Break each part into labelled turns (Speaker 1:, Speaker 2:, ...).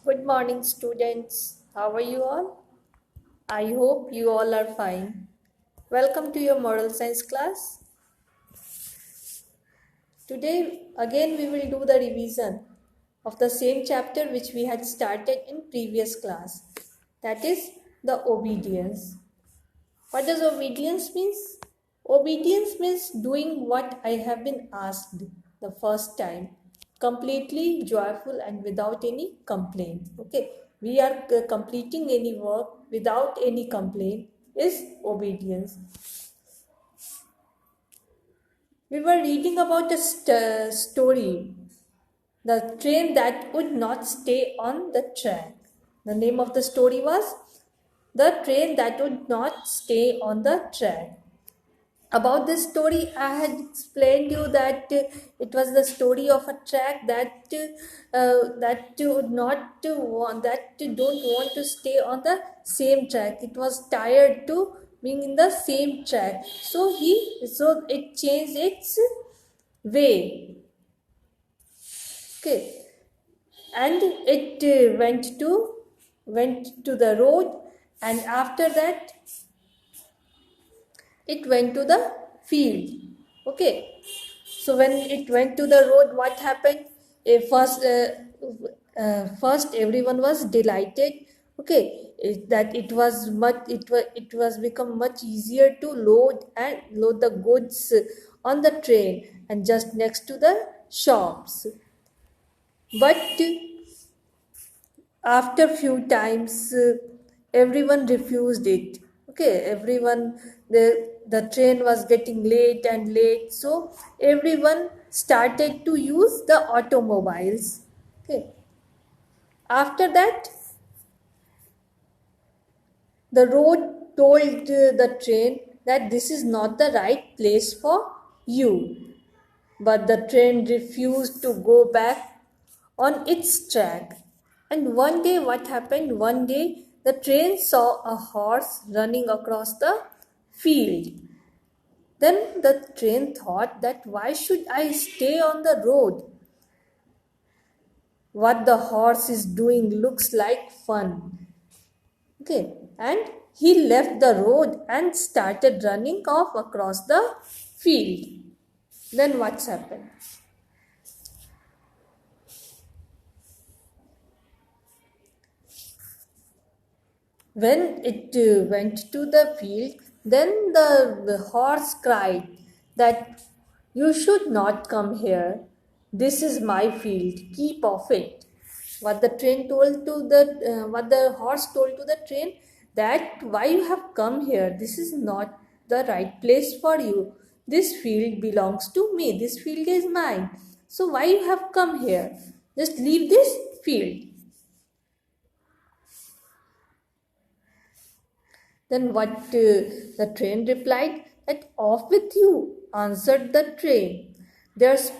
Speaker 1: Good morning, students. How are you all? I hope you all are fine. Welcome to your moral science class. Today, again, we will do the revision of the same chapter which we had started in previous class. That is the obedience. What does obedience means? Obedience means doing what I have been asked the first time, completely joyful and without any complaint. Okay, we are completing any work without any complaint is obedience. We were reading about a story, the train that would not stay on the track. The name of the story was The Train That Would Not Stay on the Track. About this story I had explained you that it was the story of a track that would not want that don't want to stay on the same track. It was tired to being in the same track, so it changed its way. Okay, and it went to the road, and after that it went to the field. Okay, so when it went to the road, what happened? First everyone was delighted. Okay, that it was become much easier to load the goods on the train and just next to the shops. But after few times everyone refused it. Okay, everyone, the train was getting late and late, so everyone started to use the automobiles. Okay, after that the road told the train that this is not the right place for you, but the train refused to go back on its track. And one day, what happened? One day, the train saw a horse running across the field. Then the train thought that why should I stay on the road? What the horse is doing looks like fun. Okay, and he left the road and started running off across the field. Then what's happened? When it went to the field, then the horse cried that you should not come here. This is my field. Keep off it. What the horse told to the train, that why you have come here? This is not the right place for you. This field belongs to me. This field is mine. So why you have come here? Just leave this field. Then what the train replied, that off with you, answered the train. There's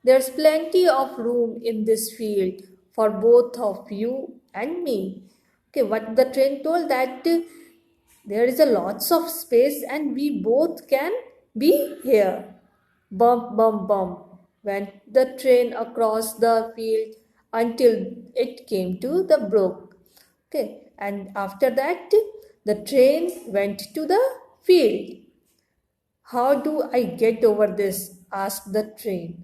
Speaker 1: there's plenty of room in this field for both of you and me. Okay, what the train told, that there is a lots of space and we both can be here. Bump, bump, bump went the train across the field until it came to the brook. Okay, and after that, the train went to the field. How do I get over this? Asked the train.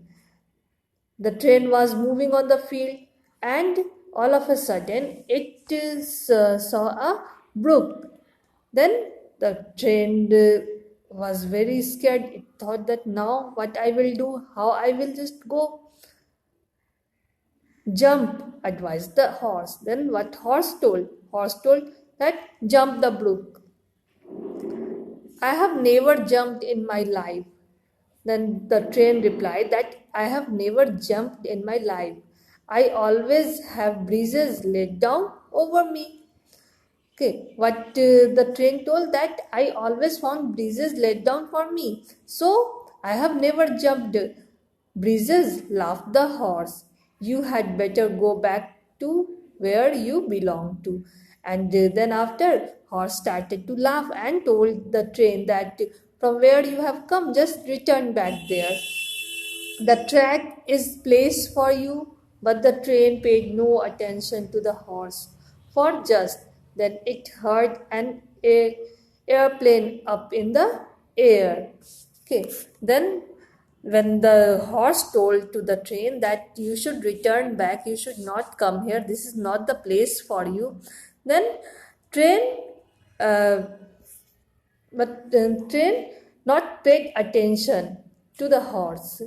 Speaker 1: The train was moving on the field, and all of a sudden saw a brook. Then the train was very scared. It thought that now what I will do, how I will just go. Jump, advised the horse. Then what horse told? Horse told that jump the brook. I have never jumped in my life. Then the train replied that I have never jumped in my life. I always have breezes laid down over me. Okay, what the train told, that I always found breezes laid down for me. So I have never jumped. Breezes, laughed the horse. You had better go back to where you belong to. And then after, horse started to laugh and told the train that from where you have come, just return back there. The track is place for you But the train paid no attention to the horse, for just then it heard an airplane up in the air. Okay, then when the horse told to the train that you should return back, you should not come here, this is not the place for you, then train uh, train not paid attention to the horse,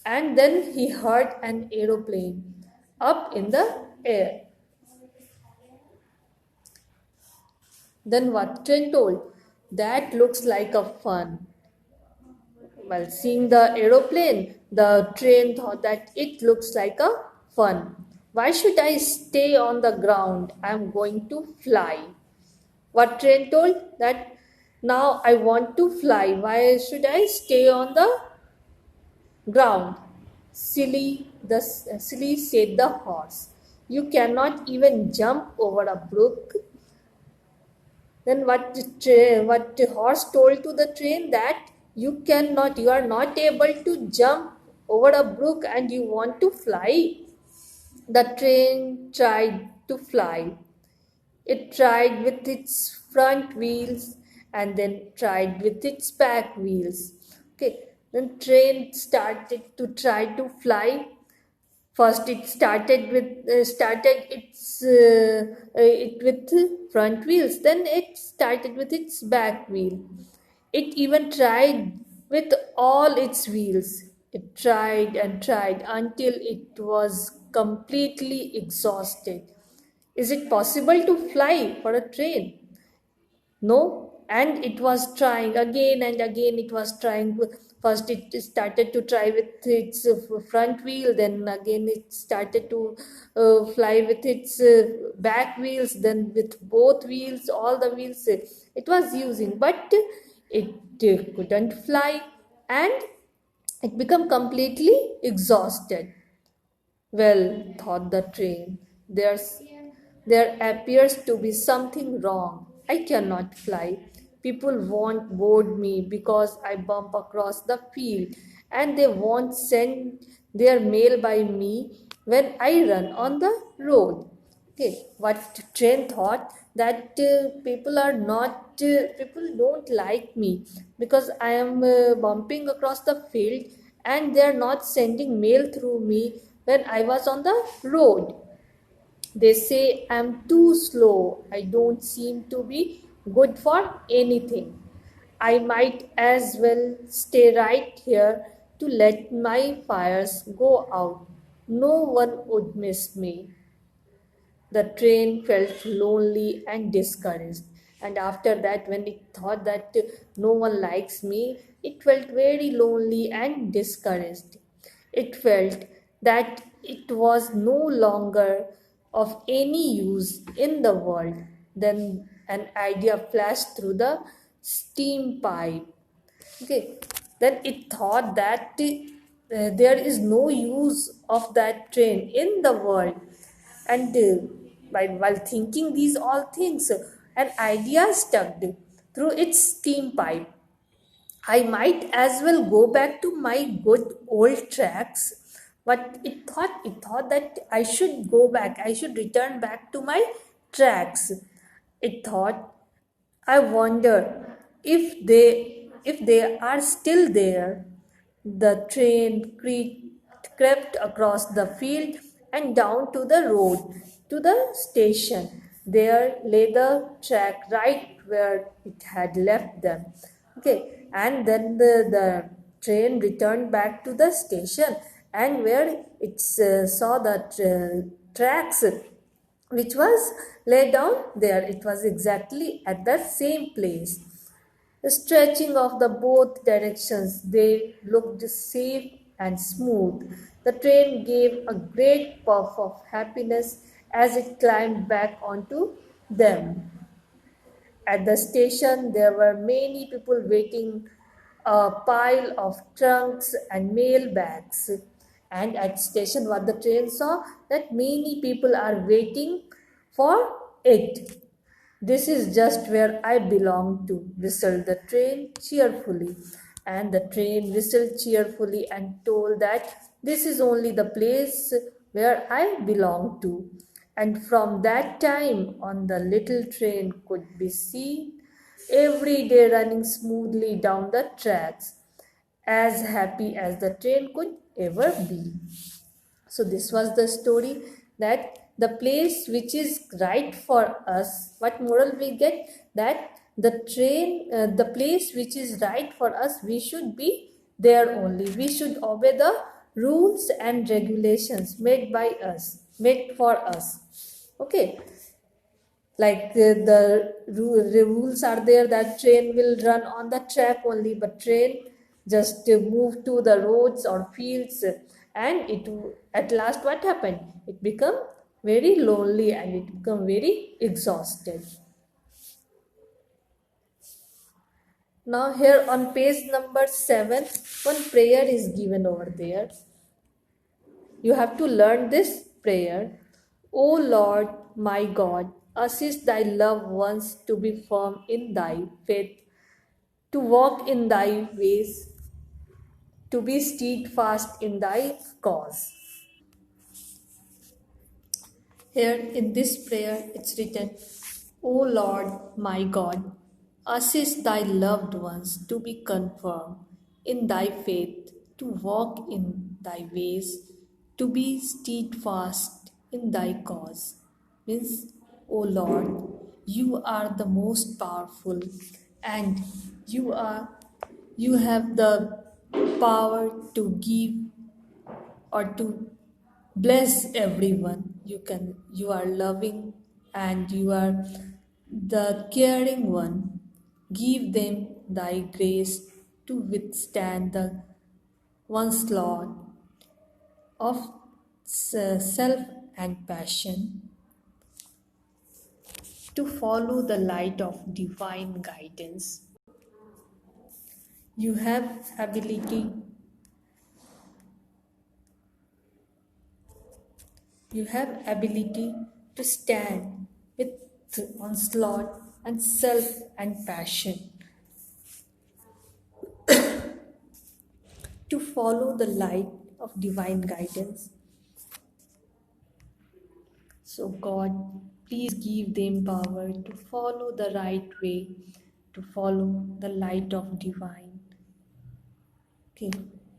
Speaker 1: and then he heard an aeroplane up in the air. Then what train told? That looks like a fun. While seeing the aeroplane, the train thought that it looks like a fun. Why should I stay on the ground? I am going to fly. What train told? That now I want to fly. Why should I stay on the ground? Silly, said the horse. You cannot even jump over a brook. Then what the horse told to the train that you are not able to jump over a brook and you want to fly. The train tried to fly. It tried with its front wheels and then tried with its back wheels. Okay, then train started to try to fly. First, it started it with front wheels. Then it started with its back wheel. It even tried with all its wheels. It tried and tried until it was completely exhausted. Is it possible to fly for a train? No, and it was trying again and again. It was trying. First, it started to try with its front wheel. Then again, it started to fly with its back wheels. Then with both wheels, all the wheels it was using, but it couldn't fly, and it became completely exhausted. Well, thought the train, there appears to be something wrong. I cannot fly. People won't board me because I bump across the field, and they won't send their mail by me when I run on the road. Okay, what train thought that people don't like me because I am bumping across the field and they are not sending mail through me when I was on the road. They say I'm too slow. I don't seem to be good for anything. I might as well stay right here to let my fires go out. No one would miss me. The train felt lonely and discouraged. And after that, when it thought that no one likes me, it felt very lonely and discouraged. It felt that it was no longer of any use in the world. Then an idea flashed through the steam pipe. Okay, then it thought that there is no use of that train in the world, and while thinking these all things, an idea stuck through its steam pipe. I might as well go back to my good old tracks. But it thought that I should go back, I should return back to my tracks. It thought, I wonder if they are still there. The train crept across the field and down to the road to the station. There lay the track right where it had left them. Okay, and then the train returned back to the station, and where it saw the tracks which was laid down there, it was exactly at the same place. Stretching of the both directions, they looked safe and smooth. The train gave a great puff of happiness as it climbed back onto them. At the station, there were many people waiting, a pile of trunks and mail bags. And at station, what the train saw, that many people are waiting for it. This is just where I belong to, whistled the train cheerfully. And the train whistled cheerfully and told that this is only the place where I belong to. And from that time on, the little train could be seen every day running smoothly down the tracks, as happy as the train could ever be. So this was the story, that the place which is right for us, what moral we get, that the place which is right for us, we should be there only. We should obey the rules and regulations made by us, made for us. Okay, like the rules are there that train will run on the track only, but train just move to the roads or fields, and it at last what happened, it become very lonely and it become very exhausted. Now here on page number 7, one prayer is given over there. You have to learn this prayer. O Lord, my God, assist thy loved ones to be firm in thy faith, to walk in thy ways, to be steadfast in thy cause. Here in this prayer, it's written, O Lord, my God, assist thy loved ones to be confirmed in thy faith, to walk in thy ways, to be steadfast in thy cause. Means, O Lord, you are the most powerful, and you have the power to give or to bless everyone. You are loving, and you are the caring one. Give them thy grace to withstand the onslaught of self and passion, to follow the light of divine guidance. You have ability You have ability to stand with onslaught and self and passion, to follow the light of divine guidance. So God, please give them power to follow the right way, to follow the light of divine. Okay.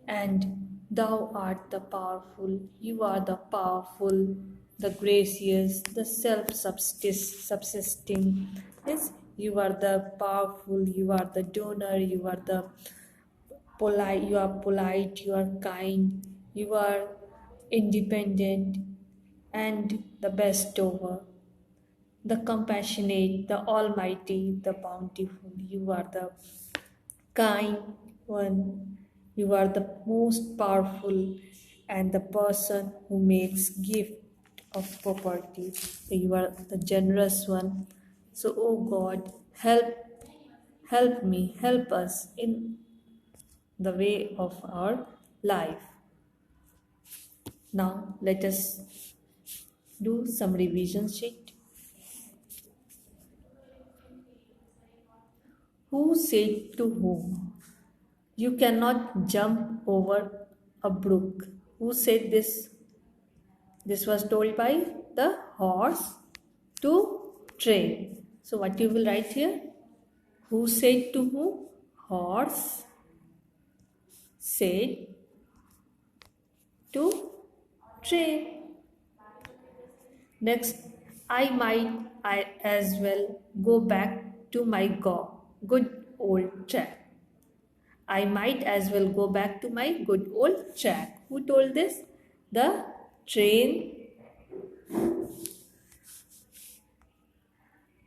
Speaker 1: And thou art the powerful, you are the powerful, the gracious, the self-subsisting. Yes, you are the powerful, you are the donor, you are the polite, you are kind, you are independent, and the bestower, the compassionate, the almighty, the bountiful. You are the kind one. You are the most powerful and the person who makes gift of property. You are the generous one. So, oh God, help me, help us in the way of our life. Now, let us do some revision sheet. Who said to whom? You cannot jump over a brook. Who said this? This was told by the horse to train. So what you will write here? Who said to whom? Horse said to train. Next, I as well go back to my good old track. I might as well go back to my good old track. Who told this? The train.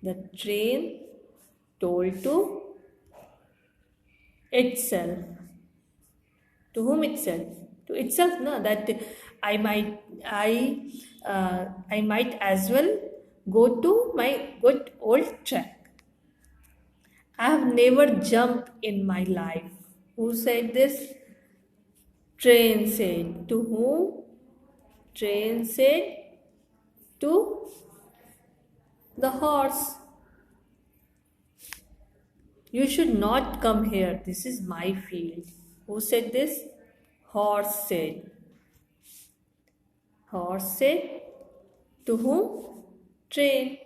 Speaker 1: The train told to itself. To whom itself? To itself, no. That I might as well go to my good old track. I have never jumped in my life. Who said this? Train said. To whom? Train said to the horse. You should not come here. This is my field. Who said this? Horse said. Horse said. To whom? Train.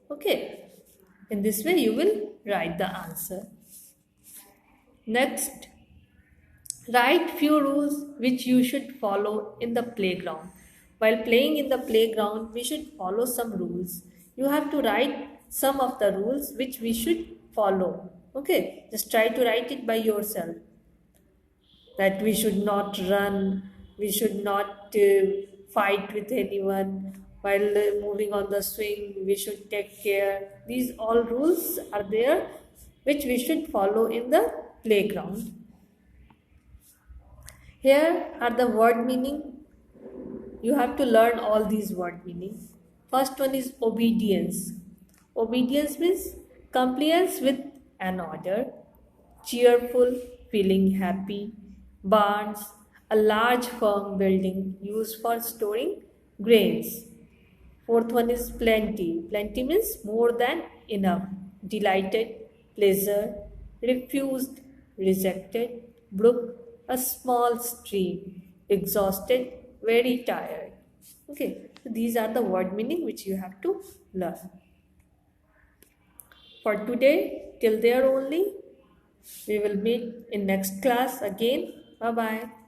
Speaker 1: Okay. In this way, you will write the answer. Next, write few rules which you should follow in the playground. While playing in the playground, we should follow some rules. You have to write some of the rules which we should follow. Okay, just try to write it by yourself. That we should not run, we should not fight with anyone. While moving on the swing, we should take care. These all rules are there which we should follow in the playground. Here are the word meaning. You have to learn all these word meaning. First one is obedience. Obedience means compliance with an order. Cheerful, feeling happy. Barns, a large firm building used for storing grains. Fourth one is plenty. Plenty means more than enough. Delighted, pleasure, refused, rejected. Brook, a small stream. Exhausted, very tired. Okay, so these are the word meaning which you have to learn. For today, till there only. We will meet in next class again. Bye bye.